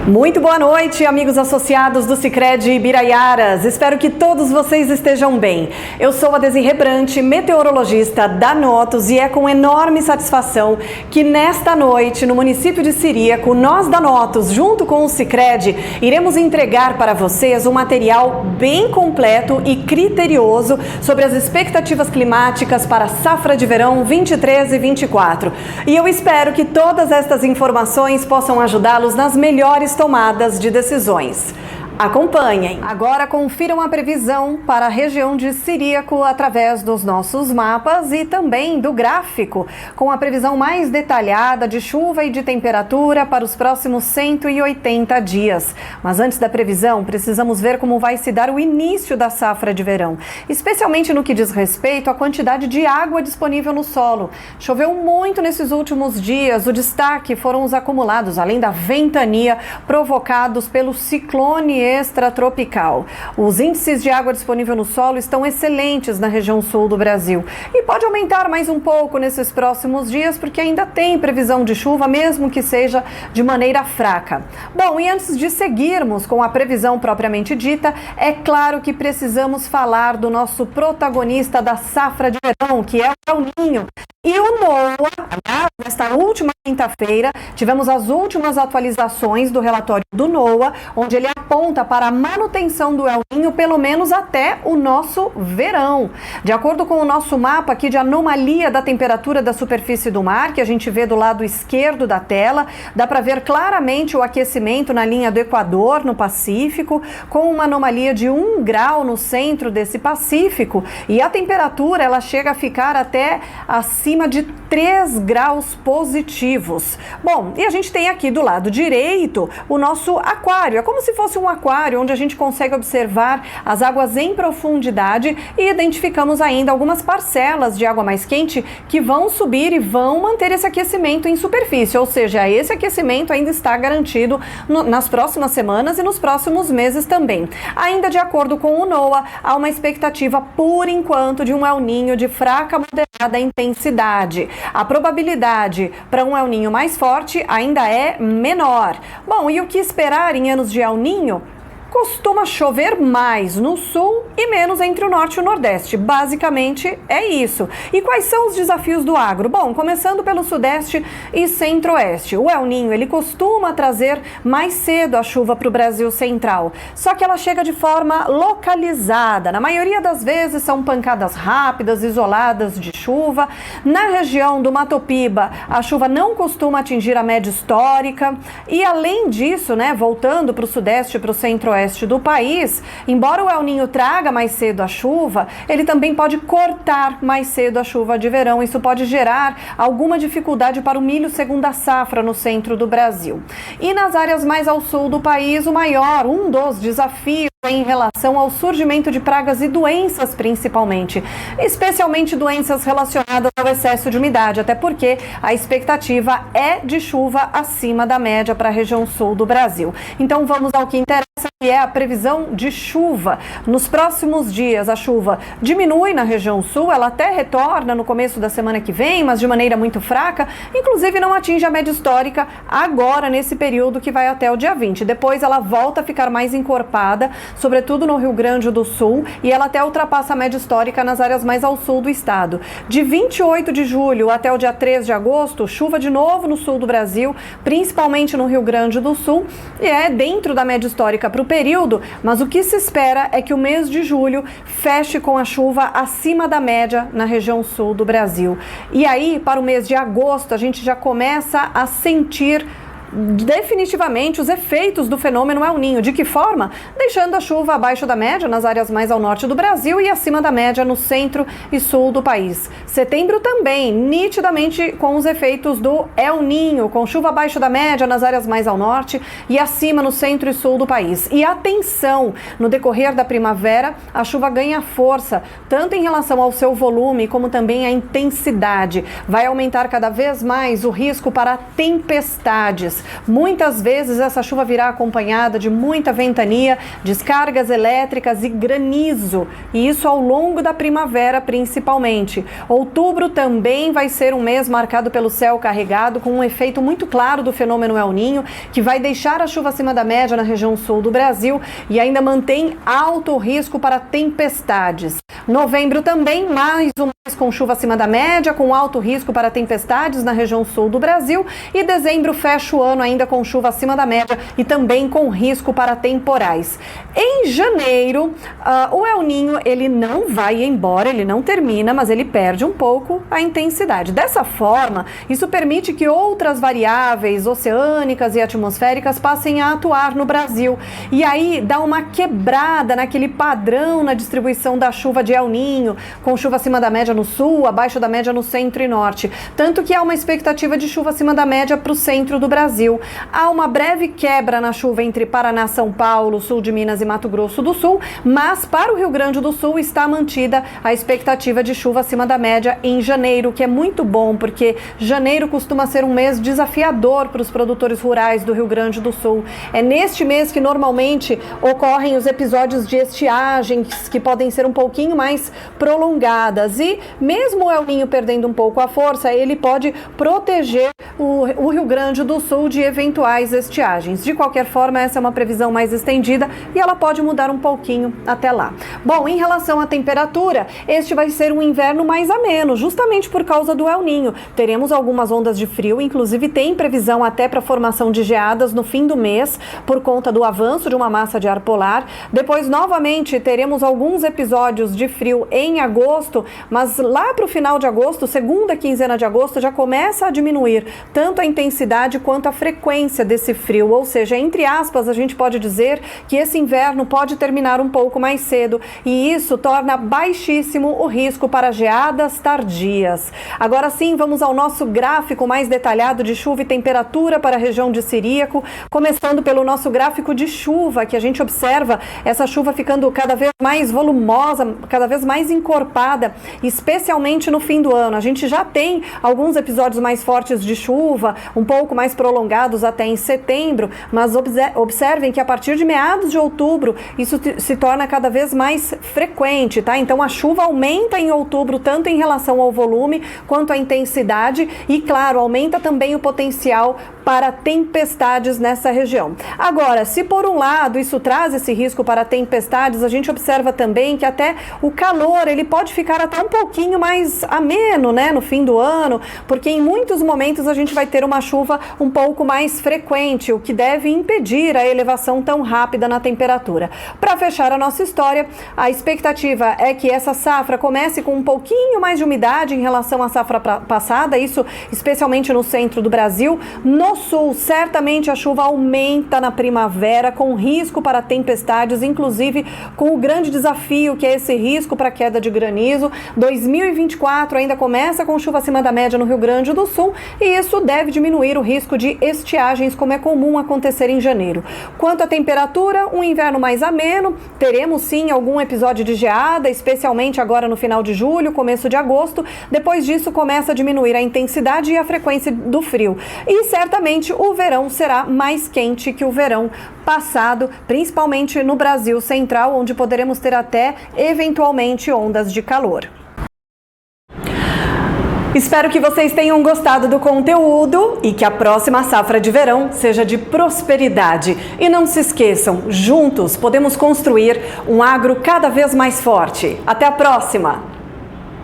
Muito boa noite, amigos associados do Sicredi Ibiraiaras. Espero que todos vocês estejam bem. Eu sou a Desirê Brant, meteorologista da Notos, e é com enorme satisfação que nesta noite, no município de Ciríaco, nós da Notos, junto com o Sicredi, iremos entregar para vocês um material bem completo e criterioso sobre as expectativas climáticas para a safra de verão 23 e 24. E eu espero que todas estas informações possam ajudá-los nas melhores tomadas de decisões. Acompanhem. Agora confiram a previsão para a região de Ciríaco através dos nossos mapas e também do gráfico, com a previsão mais detalhada de chuva e de temperatura para os próximos 180 dias. Mas antes da previsão, precisamos ver como vai se dar o início da safra de verão, especialmente no que diz respeito à quantidade de água disponível no solo. Choveu muito nesses últimos dias, o destaque foram os acumulados, além da ventania provocados pelo ciclone extratropical. Os índices de água disponível no solo estão excelentes na região sul do Brasil e pode aumentar mais um pouco nesses próximos dias, porque ainda tem previsão de chuva, mesmo que seja de maneira fraca. Bom, e antes de seguirmos com a previsão propriamente dita, é claro que precisamos falar do nosso protagonista da safra de verão, que é o El Niño. E o NOAA, nesta última quinta-feira, tivemos as últimas atualizações do relatório do NOAA, onde ele aponta para a manutenção do El Niño pelo menos até o nosso verão. De acordo com o nosso mapa aqui de anomalia da temperatura da superfície do mar, que a gente vê do lado esquerdo da tela, dá para ver claramente o aquecimento na linha do Equador, no Pacífico, com uma anomalia de 1 grau no centro desse Pacífico, e a temperatura ela chega a ficar até acima de 3 graus positivos. Bom, e a gente tem aqui do lado direito o nosso aquário. É como se fosse um aquário onde a gente consegue observar as águas em profundidade e identificamos ainda algumas parcelas de água mais quente que vão subir e vão manter esse aquecimento em superfície, ou seja, esse aquecimento ainda está garantido nas próximas semanas e nos próximos meses também. Ainda de acordo com o NOAA, há uma expectativa por enquanto de um El Niño de fraca a moderada intensidade. A probabilidade para um El Niño mais forte ainda é menor. Bom, e o que esperar em anos de El Niño? Costuma chover mais no sul e menos entre o norte e o nordeste. Basicamente é isso. E quais são os desafios do agro? Bom, começando pelo sudeste e centro-oeste. O El Niño, ele costuma trazer mais cedo a chuva para o Brasil central. Só que ela chega de forma localizada. Na maioria das vezes são pancadas rápidas, isoladas de chuva. Na região do Mato Piba, a chuva não costuma atingir a média histórica. E além disso, voltando para o sudeste e para o centro-oeste do país, embora o El Niño traga mais cedo a chuva, ele também pode cortar mais cedo a chuva de verão. Isso pode gerar alguma dificuldade para o milho segunda safra no centro do Brasil. E nas áreas mais ao sul do país, um dos desafios em relação ao surgimento de pragas e doenças, principalmente, especialmente doenças relacionadas ao excesso de umidade, até porque a expectativa é de chuva acima da média para a região sul do Brasil. Então vamos ao que interessa, que é a previsão de chuva. Nos próximos dias a chuva diminui na região sul, ela até retorna no começo da semana que vem, mas de maneira muito fraca, inclusive não atinge a média histórica agora nesse período que vai até o dia 20. Depois ela volta a ficar mais encorpada, sobretudo no Rio Grande do Sul, e ela até ultrapassa a média histórica nas áreas mais ao sul do estado. De 28 de julho até o dia 3 de agosto, chuva de novo no sul do Brasil, principalmente no Rio Grande do Sul, e é dentro da média histórica para o período, mas o que se espera é que o mês de julho feche com a chuva acima da média na região sul do Brasil. E aí, para o mês de agosto, a gente já começa a sentir definitivamente os efeitos do fenômeno El Niño. De que forma? Deixando a chuva abaixo da média nas áreas mais ao norte do Brasil e acima da média no centro e sul do país. Setembro também, nitidamente com os efeitos do El Niño, com chuva abaixo da média nas áreas mais ao norte e acima no centro e sul do país. E atenção, no decorrer da primavera, a chuva ganha força, tanto em relação ao seu volume como também à intensidade. Vai aumentar cada vez mais o risco para tempestades. Muitas vezes essa chuva virá acompanhada de muita ventania, descargas elétricas e granizo, e isso ao longo da primavera principalmente. Outubro também vai ser um mês marcado pelo céu carregado, com um efeito muito claro do fenômeno El Niño, que vai deixar a chuva acima da média na região sul do Brasil e ainda mantém alto risco para tempestades. Novembro também, mais um mês com chuva acima da média, com alto risco para tempestades na região sul do Brasil, e dezembro fecha o ano ainda com chuva acima da média e também com risco para temporais. Em janeiro, o El Niño, ele não vai embora, ele não termina, mas ele perde um pouco a intensidade. Dessa forma, isso permite que outras variáveis oceânicas e atmosféricas passem a atuar no Brasil. E aí dá uma quebrada naquele padrão na distribuição da chuva de El Niño, com chuva acima da média no sul, abaixo da média no centro e norte. Tanto que há uma expectativa de chuva acima da média para o centro do Brasil. Há uma breve quebra na chuva entre Paraná, São Paulo, sul de Minas e Mato Grosso do Sul, mas para o Rio Grande do Sul está mantida a expectativa de chuva acima da média em janeiro, que é muito bom, porque janeiro costuma ser um mês desafiador para os produtores rurais do Rio Grande do Sul. É neste mês que normalmente ocorrem os episódios de estiagens, que podem ser um pouquinho mais prolongadas, e mesmo o El Niño perdendo um pouco a força, ele pode proteger o Rio Grande do Sul de eventuais estiagens. De qualquer forma, essa é uma previsão mais estendida e ela pode mudar um pouquinho até lá. Bom, em relação à temperatura, este vai ser um inverno mais ameno, justamente por causa do El Niño. Teremos algumas ondas de frio, inclusive tem previsão até para formação de geadas no fim do mês, por conta do avanço de uma massa de ar polar. Depois, novamente, teremos alguns episódios de frio em agosto, mas lá para o final de agosto, segunda quinzena de agosto, já começa a diminuir tanto a intensidade quanto a frequência desse frio, ou seja, entre aspas, a gente pode dizer que esse inverno pode terminar um pouco mais cedo, e isso torna baixíssimo o risco para geadas tardias. Agora sim, vamos ao nosso gráfico mais detalhado de chuva e temperatura para a região de Ciríaco, começando pelo nosso gráfico de chuva, que a gente observa essa chuva ficando cada vez mais volumosa, cada vez mais encorpada, especialmente no fim do ano. A gente já tem alguns episódios mais fortes de chuva, um pouco mais prolongados até em setembro, mas observem que a partir de meados de outubro isso se torna cada vez mais frequente, tá? Então a chuva aumenta em outubro, tanto em relação ao volume quanto à intensidade, e claro, aumenta também o potencial para tempestades nessa região. Agora, se por um lado isso traz esse risco para tempestades, a gente observa também que até o calor, ele pode ficar até um pouquinho mais ameno, né, no fim do ano, porque em muitos momentos a gente vai ter uma chuva um pouco mais frequente, o que deve impedir a elevação tão rápida na temperatura. Para fechar a nossa história, a expectativa é que essa safra comece com um pouquinho mais de umidade em relação à safra passada, isso especialmente no centro do Brasil. No sul, certamente a chuva aumenta na primavera, com risco para tempestades, inclusive com o grande desafio que é esse risco para queda de granizo. 2024 ainda começa com chuva acima da média no Rio Grande do Sul, e isso deve diminuir o risco de estiagens, como é comum acontecer em janeiro. Quanto à temperatura, um inverno mais ameno, teremos sim algum episódio de geada, especialmente agora no final de julho, começo de agosto. Depois disso começa a diminuir a intensidade e a frequência do frio. E certamente o verão será mais quente que o verão passado, principalmente no Brasil Central, onde poderemos ter até eventualmente ondas de calor. Espero que vocês tenham gostado do conteúdo e que a próxima safra de verão seja de prosperidade. E não se esqueçam, juntos podemos construir um agro cada vez mais forte. Até a próxima!